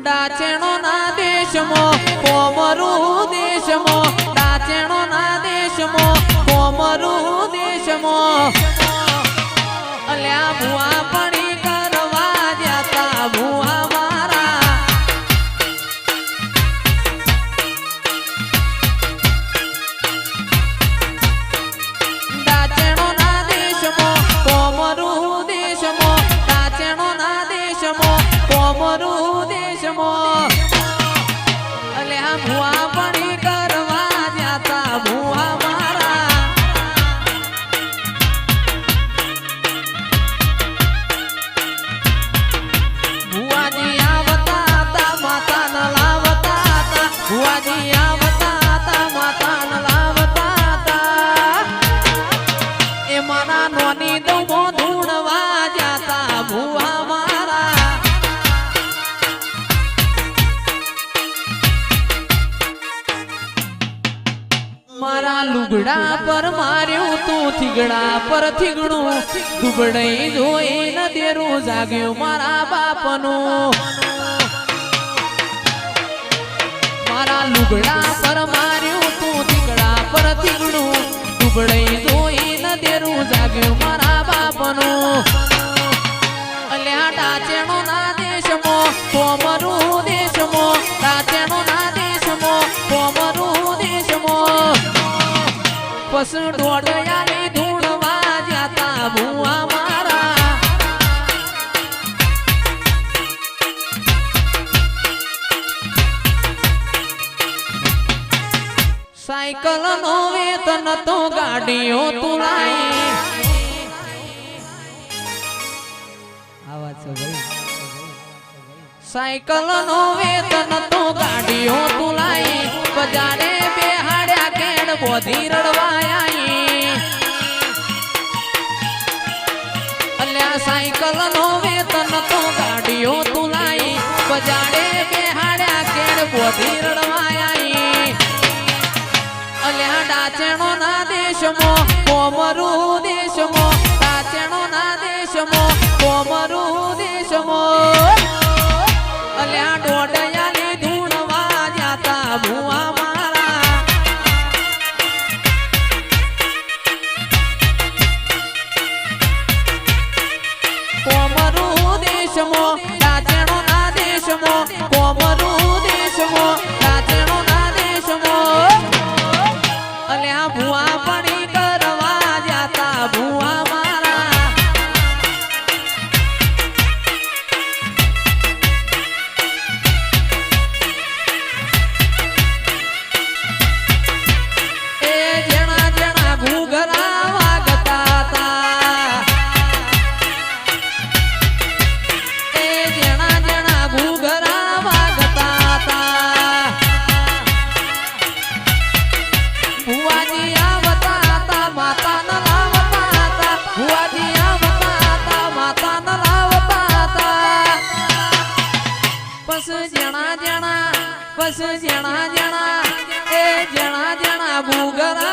डाचेणो ना देश मो कोमरू देश मो डाचेणो ना देश मो कोमरू देश मो अल्या भुआ पड़ी करवा जाता भुआ मारा डाचेणो ना देश मो कोमरू देश मो डाचेणो ना देश मो कोमरू देश मो अल्या भुआ पड़ी करवा जाता भुआ मारा भुआजी आवता ता माता न लावता ता भुआजी आवता ता माता न लावता ता ए मारा नोनी दमो धूणवा जाता भुआ मारा मारा लुगड़ा पर मार्यो तू थीगड़ा पर थीगड़ू दुबड़ई जोई न देरू जाग्यो मारा बापनो मारा लुगड़ा पर मार्यो तू थीगड़ा पर थीगड़ू दुबड़ई जोई न देरू जाग्यो मारा बापनो अल्या डाचेणो ना देश मो कोमरू देश मो डाचेणो ना देश मो कोमरू देश मो पस डोडयाली धूणवा जाता भुआ मारा साइकल नो वेतन तो गाड़ियों तुलाई आवाज से भाई साइकल नो वेतन तो गाड़ियों तुलाई बजारे बेहाड़या केड़ बोधी रड़वाया अल्या साइकल नो वेतन तो गाड़ियों तुलाई बजारे बेहाड़या केड़ बोधी रड़वाया अल्या डाचेणो ना देश मो कोमरू देश मो डाचेणो ना देश मो कोमरू देश मो अल्या डोडयाली धूणवा जाता भुआ मारा कोमरू देश मो डाचेणो ना देश मो कोमरू देश मो डाचेणो ना देश मो अल्या भुआ पड़ी करवा जाता भुआ मारा ए जना जना घूघरा वागता ता ए जना जना घूघरा वागता ता भुआजी आवता ता माता न लावता ता भुआजी आवता ता माता न लावता ता पस जना जना ए जना जना घूघरा